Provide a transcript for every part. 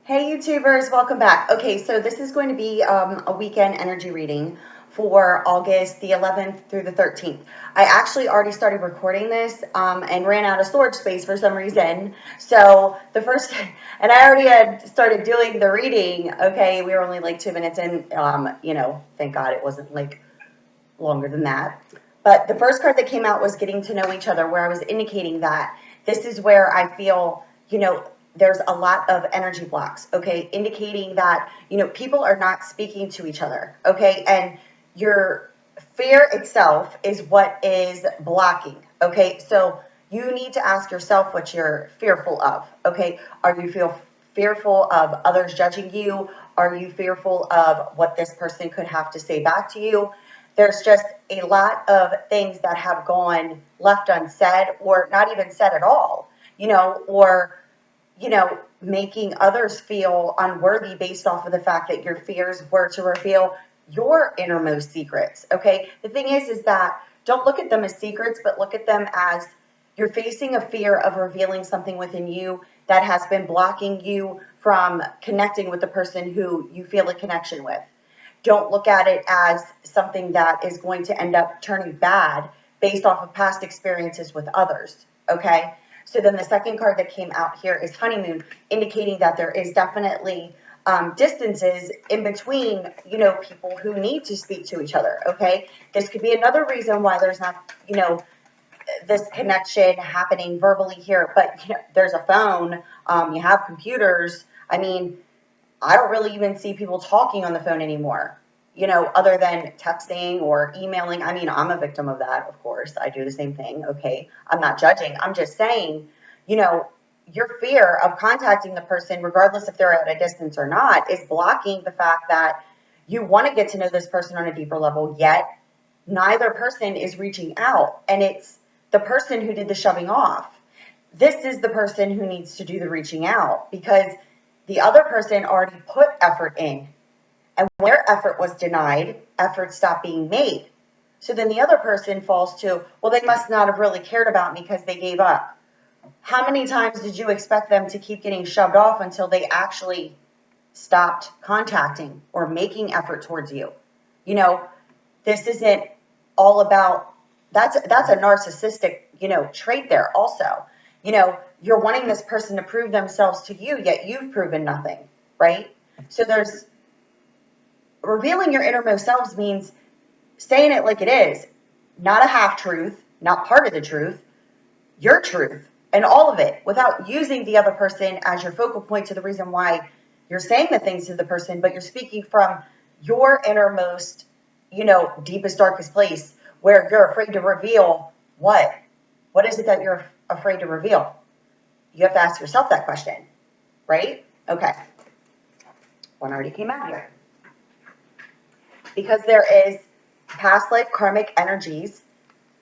Hey YouTubers, welcome back. Okay, so this is going to be a weekend energy reading for August the 11th through the 13th. I actually already started recording this and ran out of storage space for some reason. So the first, and I already had started doing the reading. Okay, we were only like 2 minutes in. Thank God it wasn't like longer than that. But the first card that came out was getting to know each other, where I was indicating that this is where I feel, there's a lot of energy blocks, okay, indicating that, people are not speaking to each other, okay, and your fear itself is what is blocking, okay, so you need to ask yourself what you're fearful of, okay, are you fearful of others judging you? Are you fearful of what this person could have to say back to you? There's just a lot of things that have gone left unsaid or not even said at all, or, making others feel unworthy based off of the fact that your fears were to reveal your innermost secrets. Okay. The thing is that don't look at them as secrets, but look at them as you're facing a fear of revealing something within you that has been blocking you from connecting with the person who you feel a connection with. Don't look at it as something that is going to end up turning bad based off of past experiences with others. Okay. So then the second card that came out here is honeymoon, indicating that there is definitely distances in between, people who need to speak to each other. Okay. This could be another reason why there's not, this connection happening verbally here, but there's a phone, you have computers. I mean, I don't really even see people talking on the phone anymore, other than texting or emailing. I mean, I'm a victim of that, of course. I do the same thing. Okay. I'm not judging. I'm just saying, your fear of contacting the person, regardless if they're at a distance or not, is blocking the fact that you want to get to know this person on a deeper level, yet neither person is reaching out. And it's the person who did the shoving off. This is the person who needs to do the reaching out because the other person already put effort in. And when their effort was denied, effort stopped being made. So then the other person falls to, well, they must not have really cared about me because they gave up. How many times did you expect them to keep getting shoved off until they actually stopped contacting or making effort towards you? This isn't all about, that's a narcissistic, trait there also. You're wanting this person to prove themselves to you, yet you've proven nothing, right? So there's revealing your innermost selves means saying it like it is, not a half truth, not part of the truth, your truth and all of it without using the other person as your focal point to the reason why you're saying the things to the person, but you're speaking from your innermost, deepest, darkest place where you're afraid to reveal what? What is it that you're afraid to reveal? You have to ask yourself that question, right? Okay. One already came out here. Because there is past life karmic energies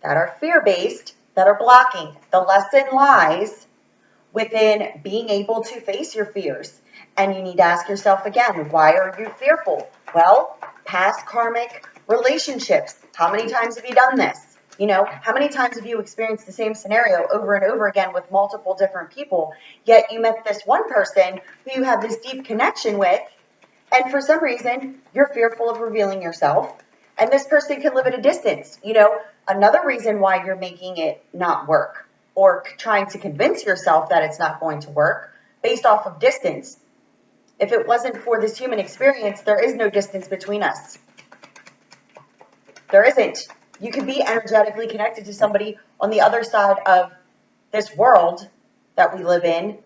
that are fear-based, that are blocking. The lesson lies within being able to face your fears. And you need to ask yourself again, why are you fearful? Well, past karmic relationships. How many times have you done this? How many times have you experienced the same scenario over and over again with multiple different people, yet you met this one person who you have this deep connection with, and for some reason, you're fearful of revealing yourself, and this person can live at a distance. Another reason why you're making it not work or trying to convince yourself that it's not going to work based off of distance. If it wasn't for this human experience, there is no distance between us. There isn't. You can be energetically connected to somebody on the other side of this world that we live in.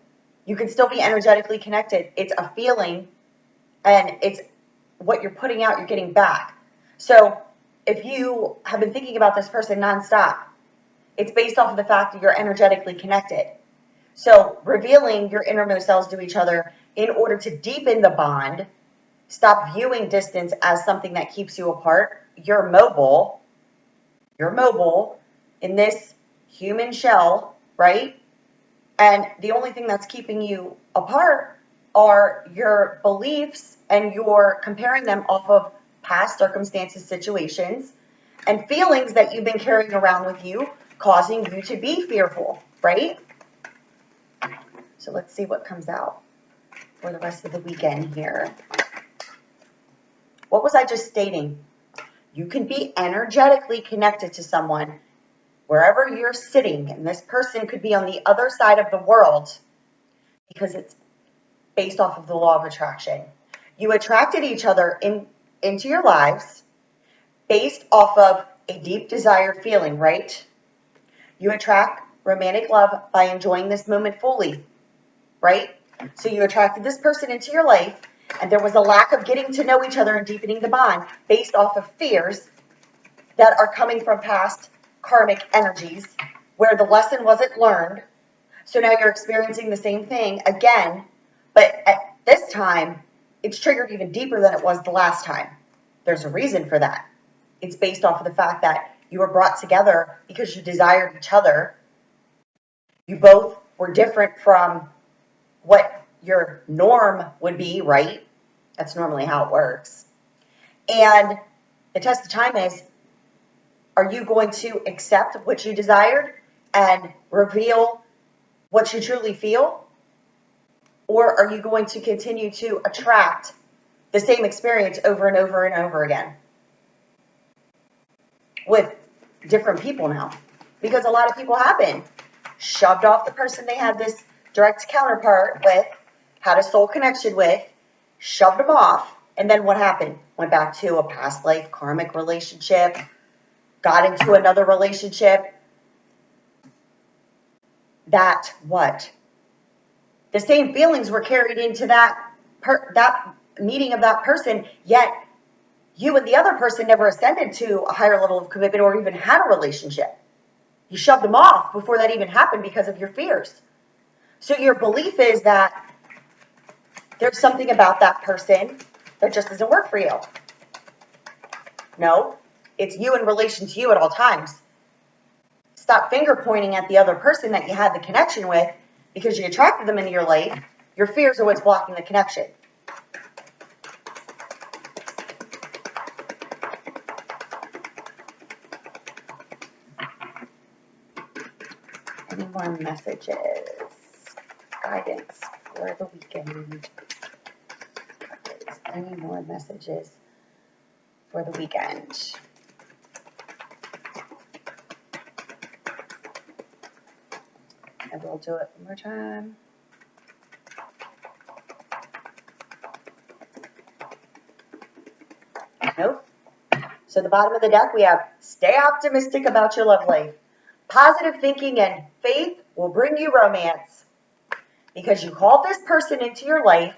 You can still be energetically connected. It's a feeling, and it's what you're putting out, you're getting back. So if you have been thinking about this person nonstop, it's based off of the fact that you're energetically connected. So revealing your innermost selves to each other in order to deepen the bond, stop viewing distance as something that keeps you apart. You're mobile in this human shell, right? And the only thing that's keeping you apart are your beliefs, and you're comparing them off of past circumstances, situations, and feelings that you've been carrying around with you, causing you to be fearful, right? So let's see what comes out. for the rest of the weekend here. What was I just stating? You can be energetically connected to someone wherever you're sitting, and this person could be on the other side of the world because it's based off of the law of attraction. You attracted each other into your lives based off of a deep desired feeling, right? You attract romantic love by enjoying this moment fully, right? So you attracted this person into your life, and there was a lack of getting to know each other and deepening the bond based off of fears that are coming from past karmic energies where the lesson wasn't learned. So now you're experiencing the same thing again, but at this time, it's triggered even deeper than it was the last time. There's a reason for that. It's based off of the fact that you were brought together because you desired each other. You both were different from what your norm would be, right? That's normally how it works. And the test of time is, are you going to accept what you desired and reveal what you truly feel? Or are you going to continue to attract the same experience over and over and over again with different people now? Because a lot of people have been shoved off the person they had this direct counterpart with, had a soul connection with, shoved them off, and then what happened? Went back to a past life karmic relationship, got into another relationship. That what? The same feelings were carried into that meeting of that person, yet you and the other person never ascended to a higher level of commitment or even had a relationship. You shoved them off before that even happened because of your fears. So your belief is that there's something about that person that just doesn't work for you. No, it's you in relation to you at all times. Stop finger pointing at the other person that you had the connection with because you attracted them into your life. Your fears are what's blocking the connection. Any more messages? Guidance for the weekend. Any more messages for the weekend? And we'll do it one more time. Nope. So the bottom of the deck, we have stay optimistic about your love life. Positive thinking and faith will bring you romance. Because you called this person into your life,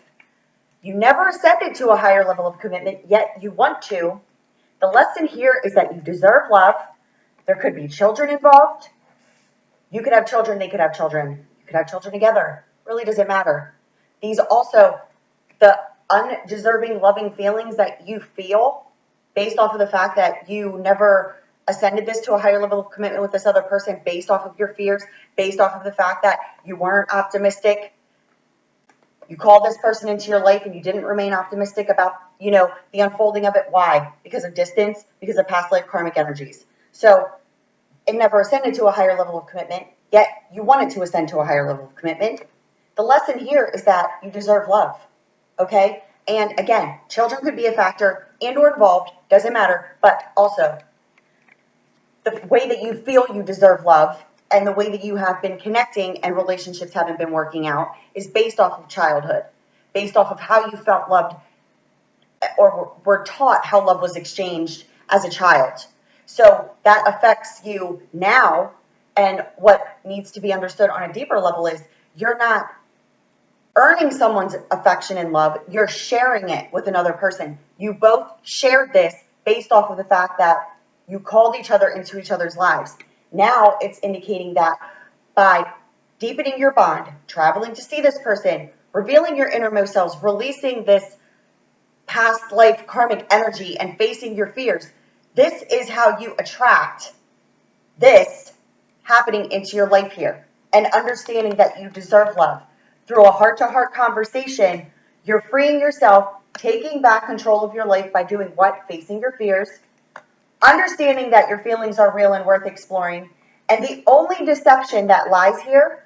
you never ascended to a higher level of commitment, yet you want to. The lesson here is that you deserve love. There could be children involved. You could have children, they could have children. You could have children together. Really doesn't matter. These also, the undeserving loving feelings that you feel based off of the fact that you never ascended this to a higher level of commitment with this other person, based off of your fears, based off of the fact that you weren't optimistic. You called this person into your life and you didn't remain optimistic about, the unfolding of it. Why? Because of distance, because of past life karmic energies. So it never ascended to a higher level of commitment, yet you wanted to ascend to a higher level of commitment. The lesson here is that you deserve love, okay? And again, children could be a factor and or involved, doesn't matter, but also the way that you feel you deserve love and the way that you have been connecting and relationships haven't been working out is based off of childhood, based off of how you felt loved or were taught how love was exchanged as a child. So that affects you now, and what needs to be understood on a deeper level is you're not earning someone's affection and love, you're sharing it with another person. You both shared this based off of the fact that you called each other into each other's lives. Now it's indicating that by deepening your bond, traveling to see this person, revealing your innermost selves, releasing this past life karmic energy and facing your fears, this is how you attract this happening into your life here. And understanding that you deserve love. Through a heart-to-heart conversation, you're freeing yourself, taking back control of your life by doing what? Facing your fears, understanding that your feelings are real and worth exploring. And the only deception that lies here,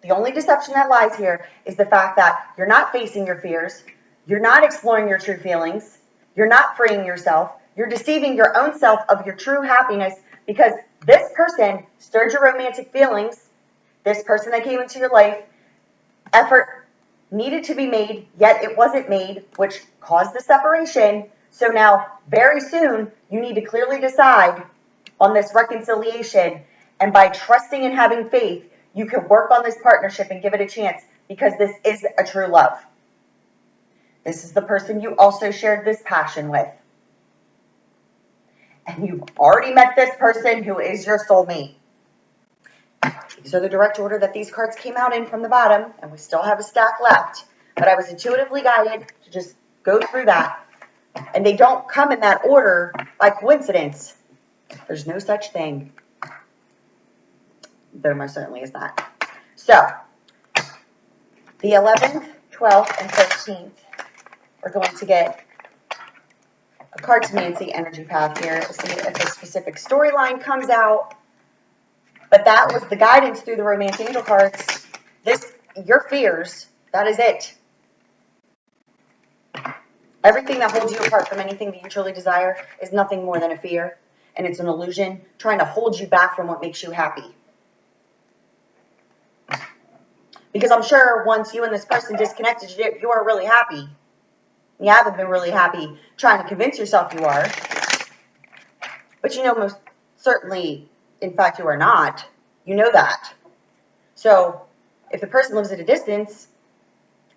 The only deception that lies here is the fact that you're not facing your fears, you're not exploring your true feelings, you're not freeing yourself, you're deceiving your own self of your true happiness because this person stirred your romantic feelings, this person that came into your life, effort needed to be made, yet it wasn't made, which caused the separation. So now, very soon, you need to clearly decide on this reconciliation. And by trusting and having faith, you can work on this partnership and give it a chance because this is a true love. This is the person you also shared this passion with. And you've already met this person who is your soulmate. These are the direct order that these cards came out in from the bottom, and we still have a stack left. But I was intuitively guided to just go through that. And they don't come in that order by coincidence. There's no such thing. There most certainly is not. So, the 11th, 12th, and 13th, we're going to get a Cartomancy energy path here to see if a specific storyline comes out. But that was the guidance through the Romance Angel cards. Your fears, that is it. Everything that holds you apart from anything that you truly desire is nothing more than a fear. And it's an illusion trying to hold you back from what makes you happy. Because I'm sure once you and this person disconnected, you are really happy. You haven't been really happy trying to convince yourself you are. But you know most certainly, in fact, you are not. You know that. So if the person lives at a distance,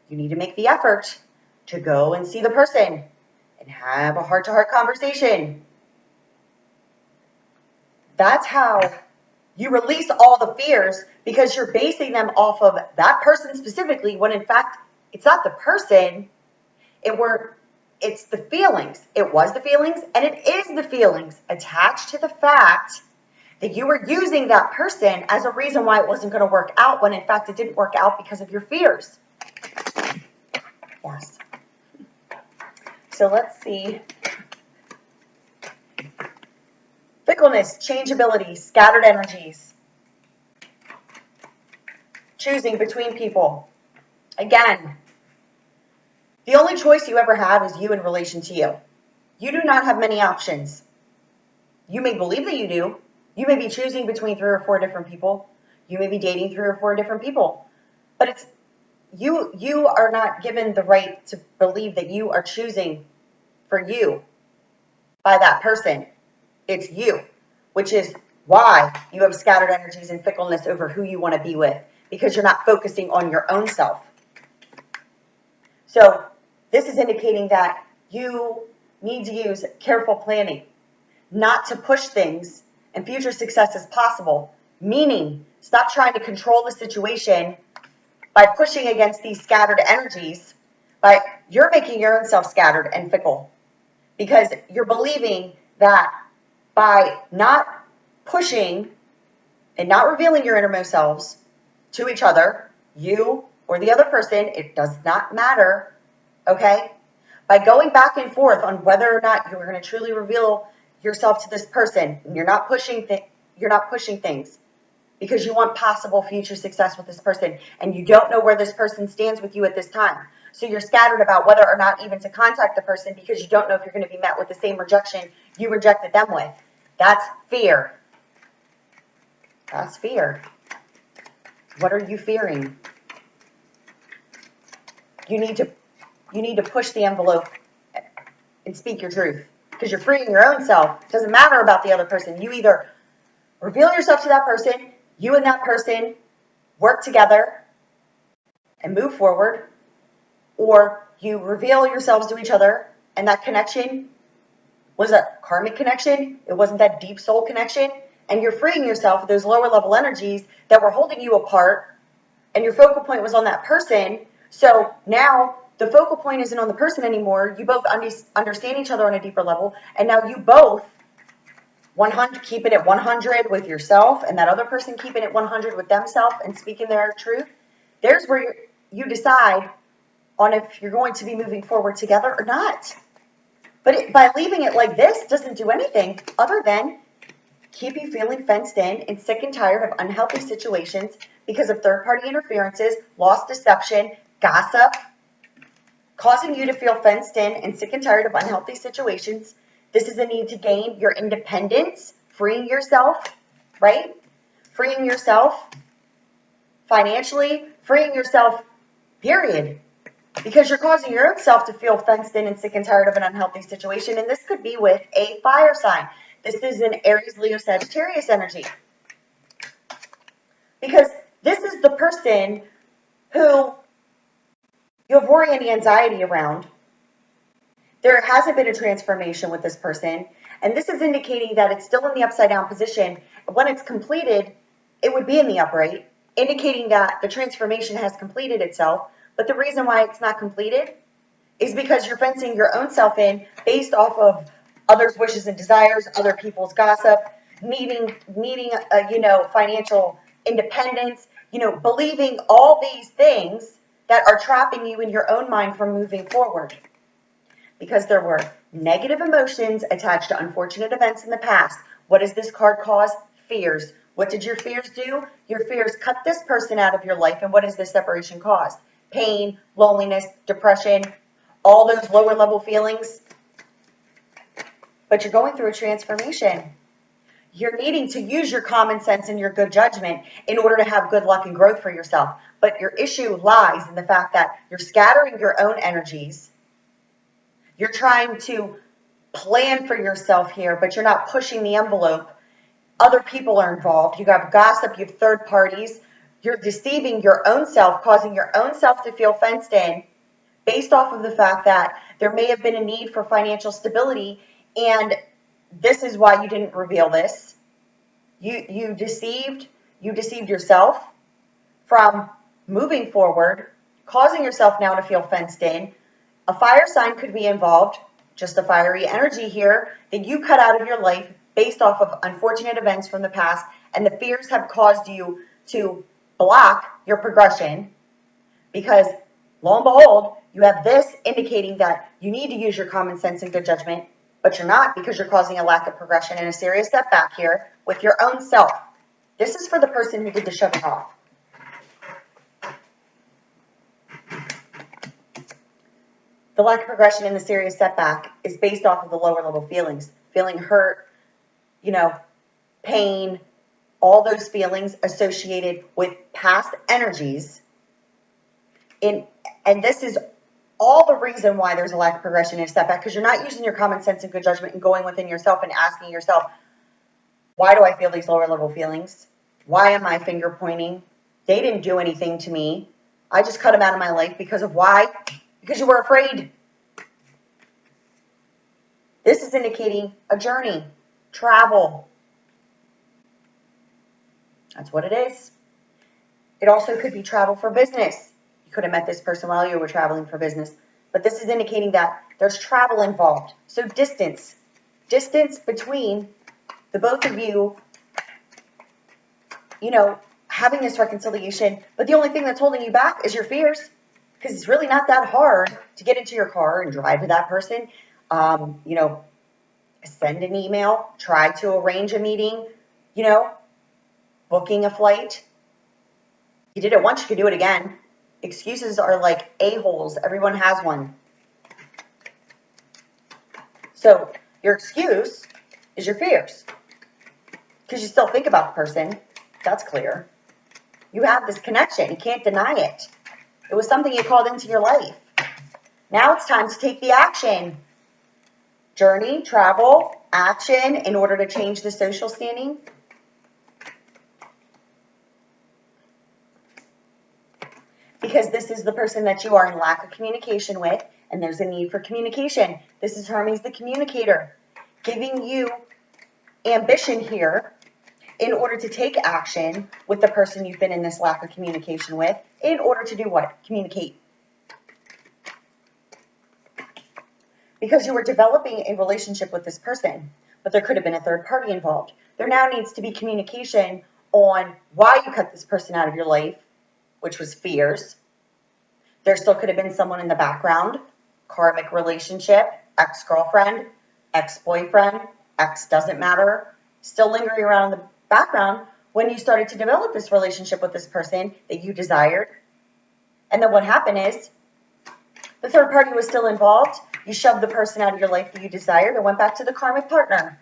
you need to make the effort to go and see the person and have a heart-to-heart conversation. That's how you release all the fears, because you're basing them off of that person specifically, when in fact, it's not the person, it's the feelings. It was the feelings, and it is the feelings attached to the fact that you were using that person as a reason why it wasn't going to work out, when in fact it didn't work out because of your fears. Yes. So let's see. Fickleness, changeability, scattered energies. Choosing between people. Again, the only choice you ever have is you in relation to you. You do not have many options. You may believe that you do. You may be choosing between 3 or 4 different people. You may be dating 3 or 4 different people. But it's you are not given the right to believe that you are choosing for you by that person. It's you, which is why you have scattered energies and fickleness over who you want to be with, because you're not focusing on your own self. So this is indicating that you need to use careful planning, not to push things, and future success is possible. Meaning, stop trying to control the situation by pushing against these scattered energies. You're making your own self scattered and fickle, because you're believing that by not pushing and not revealing your innermost selves to each other, you or the other person, it does not matter, okay? By going back and forth on whether or not you're going to truly reveal yourself to this person, and you're not pushing things because you want possible future success with this person, and you don't know where this person stands with you at this time. So you're scattered about whether or not even to contact the person, because you don't know if you're going to be met with the same rejection you rejected them with. That's fear. That's fear. What are you fearing? You need to push the envelope and speak your truth, because you're freeing your own self. It doesn't matter about the other person. You either reveal yourself to that person, you and that person work together and move forward, or you reveal yourselves to each other, and that connection was a karmic connection. It wasn't that deep soul connection, and you're freeing yourself of those lower level energies that were holding you apart, and your focal point was on that person. So now the focal point isn't on the person anymore. You both understand each other on a deeper level, and now you both 100 keep it at 100 with yourself, and that other person keeping it 100 with themselves and speaking their truth. There's where you decide on if you're going to be moving forward together or not. But by leaving it like this doesn't do anything other than keep you feeling fenced in and sick and tired of unhealthy situations because of third-party interferences, lost deception, gossip, causing you to feel fenced in and sick and tired of unhealthy situations. This is a need to gain your independence, freeing yourself, right? Freeing yourself financially, freeing yourself, period. Because you're causing your own self to feel fenced in and sick and tired of an unhealthy situation. And this could be with a fire sign. This is an Aries, Leo, Sagittarius energy. Because this is the person who you have worry and anxiety around. There hasn't been a transformation with this person. And this is indicating that it's still in the upside down position. When it's completed, it would be in the upright, indicating that the transformation has completed itself. But the reason why it's not completed is because you're fencing your own self in based off of others' wishes and desires, other people's gossip, needing financial independence, believing all these things that are trapping you in your own mind from moving forward. Because there were negative emotions attached to unfortunate events in the past. What does this card cause? Fears. What did your fears do? Your fears cut this person out of your life, and what does this separation cause? Pain, loneliness, depression, all those lower level feelings. But you're going through a transformation. You're needing to use your common sense and your good judgment in order to have good luck and growth for yourself. But your issue lies in the fact that you're scattering your own energies. You're trying to plan for yourself here, but you're not pushing the envelope. Other people are involved. You have gossip, you have third parties. You're deceiving your own self, causing your own self to feel fenced in based off of the fact that there may have been a need for financial stability, and this is why you didn't reveal this. You deceived yourself from moving forward, causing yourself now to feel fenced in. A fire sign could be involved, just a fiery energy here that you cut out of your life based off of unfortunate events from the past, and the fears have caused you to block your progression because, lo and behold, you have this indicating that you need to use your common sense and good judgment, but you're not because you're causing a lack of progression and a serious setback here with your own self. This is for the person who did the shutting off. The lack of progression and the serious setback is based off of the lower level feelings, feeling hurt, pain, all those feelings associated with past energies. And this is all the reason why there's a lack of progression and setback, because you're not using your common sense and good judgment and going within yourself and asking yourself, why do I feel these lower level feelings? Why am I finger pointing? They didn't do anything to me. I just cut them out of my life because of why? Because you were afraid. This is indicating a journey, travel. That's what it is. It also could be travel for business. You could have met this person while you were traveling for business. But this is indicating that there's travel involved. So distance between the both of you, having this reconciliation. But the only thing that's holding you back is your fears, because it's really not that hard to get into your car and drive to that person. Send an email, try to arrange a meeting, booking a flight. You did it once, you could do it again. Excuses are like a-holes. Everyone has one. So your excuse is your fears, because you still think about the person. That's clear. You have this connection. You can't deny it. It was something you called into your life. Now it's time to take the action. Journey, travel, action in order to change the social standing. Because this is the person that you are in lack of communication with, and there's a need for communication. This is Hermes the communicator, giving you ambition here in order to take action with the person you've been in this lack of communication with, in order to do what? Communicate. Because you were developing a relationship with this person, but there could have been a third party involved. There now needs to be communication on why you cut this person out of your life, which was fears. There still could have been someone in the background, karmic relationship, ex-girlfriend, ex-boyfriend, ex doesn't matter, still lingering around in the background when you started to develop this relationship with this person that you desired. And then what happened is the third party was still involved. You shoved the person out of your life that you desired and went back to the karmic partner.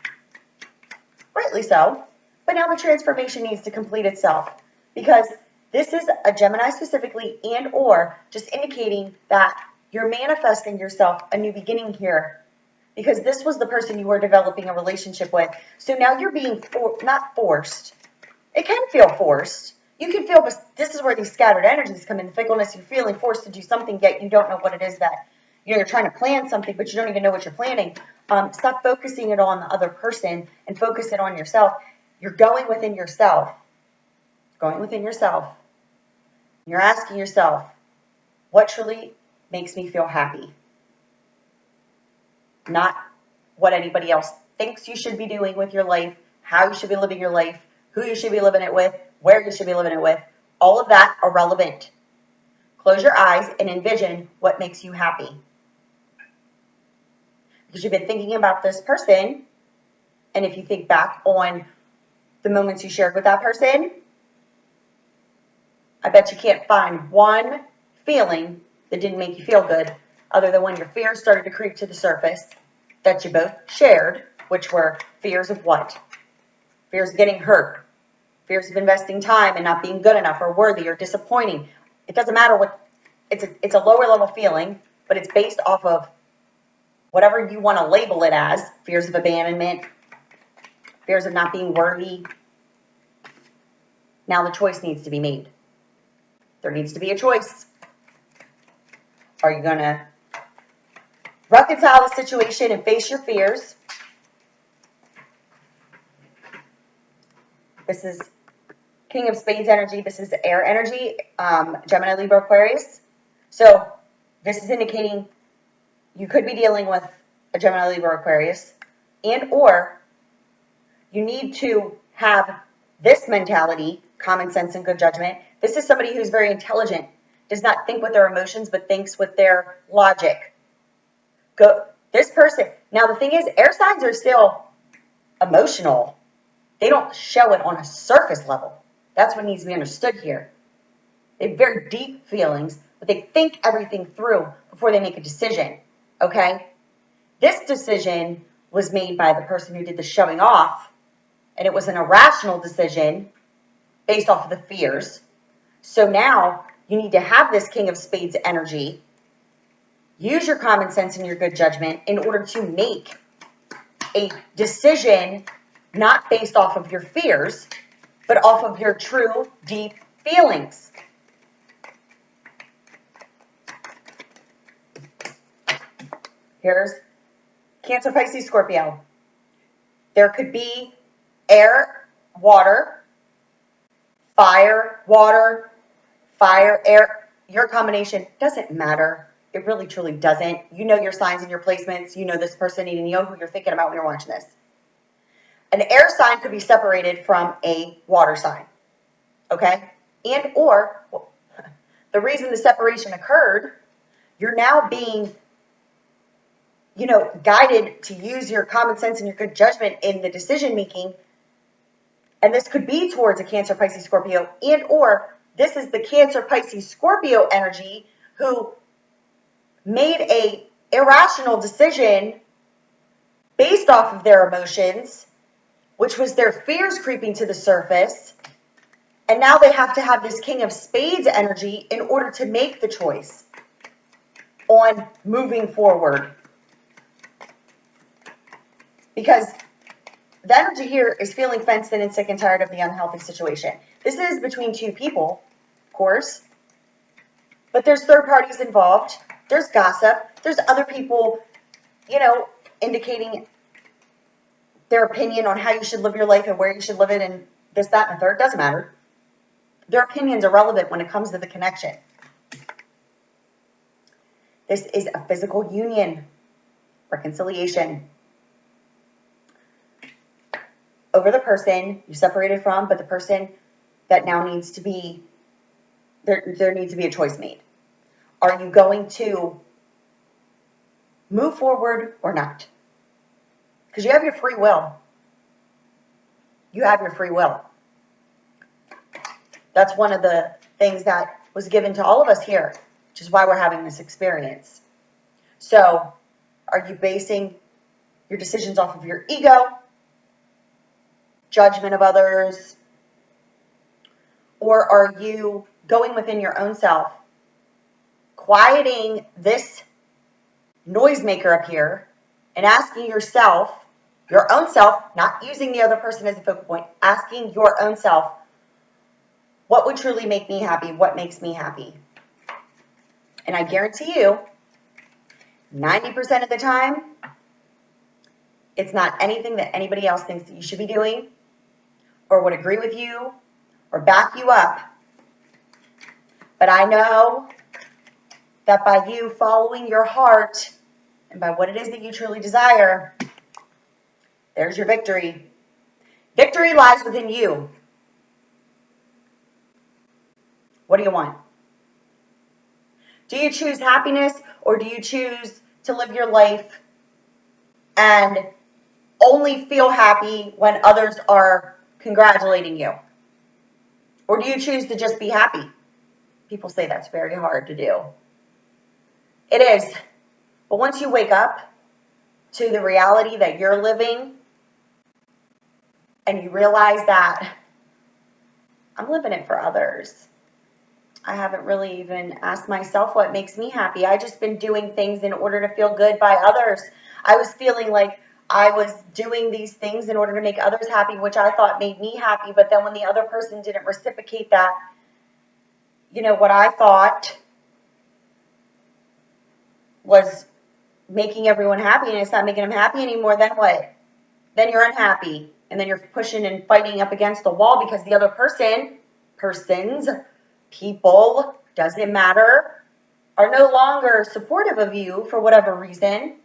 Rightly so. But now the transformation needs to complete itself, because this is a Gemini specifically, and or just indicating that you're manifesting yourself a new beginning here, because this was the person you were developing a relationship with. So now you're being not forced. It can feel forced. You can feel, but this is where these scattered energies come in, the fickleness. You're feeling forced to do something, yet you don't know what it is that, you're trying to plan something, but you don't even know what you're planning. Stop focusing it on the other person and focus it on yourself. You're going within yourself. Going within yourself. You're asking yourself, what truly makes me feel happy? Not what anybody else thinks you should be doing with your life, how you should be living your life, who you should be living it with, where you should be living it with. All of that irrelevant. Close your eyes and envision what makes you happy. Because you've been thinking about this person, and if you think back on the moments you shared with that person, I bet you can't find one feeling that didn't make you feel good, other than when your fears started to creep to the surface that you both shared, which were fears of what? Fears of getting hurt, fears of investing time and not being good enough or worthy or disappointing. It doesn't matter what, it's a lower level feeling, but it's based off of whatever you want to label it as. Fears of abandonment, fears of not being worthy. Now the choice needs to be made. There needs to be a choice. Are you going to reconcile the situation and face your fears? This is King of Spades energy. This is air energy, Gemini, Libra, Aquarius. So this is indicating you could be dealing with a Gemini, Libra, Aquarius, and or you need to have this mentality, common sense and good judgment. This is somebody who's very intelligent, does not think with their emotions, but thinks with their logic. This person, now the thing is, air signs are still emotional. They don't show it on a surface level. That's what needs to be understood here. They have very deep feelings, but they think everything through before they make a decision, okay? This decision was made by the person who did the shoving off, and it was an irrational decision based off of the fears. So now you need to have this King of Spades energy. Use your common sense and your good judgment in order to make a decision not based off of your fears, but off of your true, deep feelings. Here's Cancer, Pisces, Scorpio. There could be air, water, fire, water, fire, air. Your combination doesn't matter. It really, truly doesn't. You know your signs and your placements. You know this person, and you know who you're thinking about when you're watching this. An air sign could be separated from a water sign, okay? And or the reason the separation occurred, you're now being, guided to use your common sense and your good judgment in the decision making. And this could be towards a Cancer, Pisces, Scorpio, and or this is the Cancer, Pisces, Scorpio energy who made a irrational decision based off of their emotions, which was their fears creeping to the surface. And now they have to have this King of Spades energy in order to make the choice on moving forward. Because the energy here is feeling fenced in and sick and tired of the unhealthy situation. This is between two people, of course, but there's third parties involved. There's gossip. There's other people, indicating their opinion on how you should live your life and where you should live it and this, that, and the third. Doesn't matter. Their opinions are relevant when it comes to the connection. This is a physical union, reconciliation. Over the person you separated from, but the person that now needs to be, there needs to be a choice made. Are you going to move forward or not? Because you have your free will. You have your free will. That's one of the things that was given to all of us here, which is why we're having this experience. So, are you basing your decisions off of your ego, judgment of others, or are you going within your own self, quieting this noisemaker up here, and asking yourself, your own self, not using the other person as a focal point, asking your own self, what would truly make me happy? What makes me happy? And I guarantee you, 90% of the time, it's not anything that anybody else thinks that you should be doing or would agree with you or back you up. But I know that by you following your heart and by what it is that you truly desire, there's your victory. Victory lies within you. What do you want? Do you choose happiness, or do you choose to live your life and only feel happy when others are congratulating you? Or do you choose to just be happy? People say that's very hard to do. It is. But once you wake up to the reality that you're living and you realize that I'm living it for others, I haven't really even asked myself what makes me happy. I just been doing things in order to feel good by others. I was feeling like I was doing these things in order to make others happy, which I thought made me happy. But then when the other person didn't reciprocate that, what I thought was making everyone happy, and it's not making them happy anymore, then what? Then you're unhappy. And then you're pushing and fighting up against the wall because the other persons, people, doesn't matter, are no longer supportive of you for whatever reason.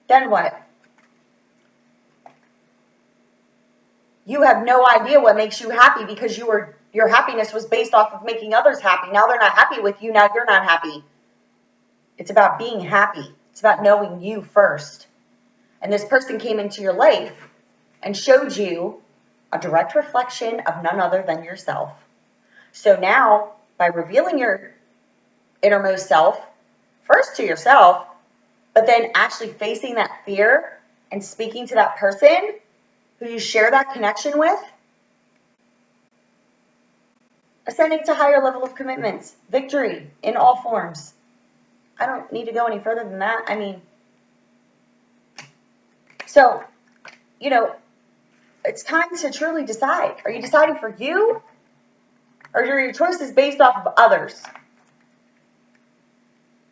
Then what? You have no idea what makes you happy because your happiness was based off of making others happy. Now they're not happy with you. Now you're not happy. It's about being happy. It's about knowing you first. And this person came into your life and showed you a direct reflection of none other than yourself. So now, by revealing your innermost self, first to yourself, but then actually facing that fear and speaking to that person who you share that connection with, ascending to higher level of commitments, victory in all forms. I don't need to go any further than that. So, it's time to truly decide. Are you deciding for you, or are your choices based off of others?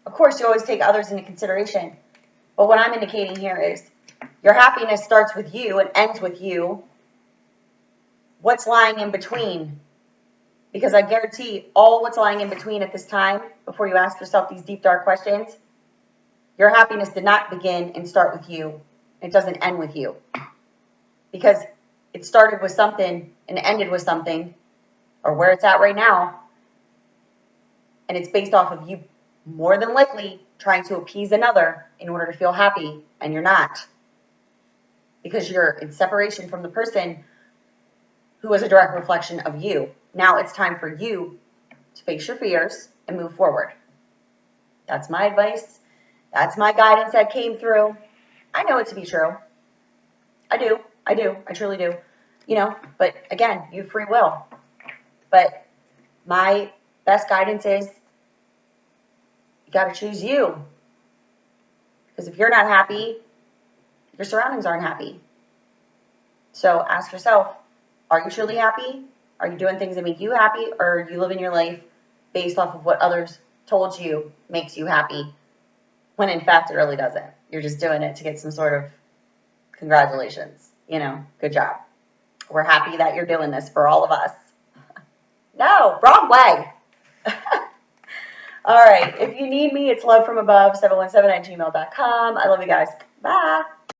Of course, you always take others into consideration. But what I'm indicating here is your happiness starts with you and ends with you. What's lying in between? Because I guarantee all what's lying in between at this time, before you ask yourself these deep, dark questions, your happiness did not begin and start with you. It doesn't end with you. Because it started with something and ended with something, or where it's at right now, and it's based off of you more than likely trying to appease another in order to feel happy, and you're not. Because you're in separation from the person who is a direct reflection of you. Now it's time for you to face your fears and move forward. That's my advice. That's my guidance that came through. I know it to be true. I do. I truly do. But again, you have free will. But my best guidance is you got to choose you. Because if you're not happy, your surroundings aren't happy. So ask yourself, are you truly happy? Are you doing things that make you happy? Or are you living your life based off of what others told you makes you happy? When in fact, it really doesn't. You're just doing it to get some sort of congratulations. Good job. We're happy that you're doing this for all of us. No, wrong way. All right. If you need me, it's lovefromabove717@gmail.com. I love you guys. Bye.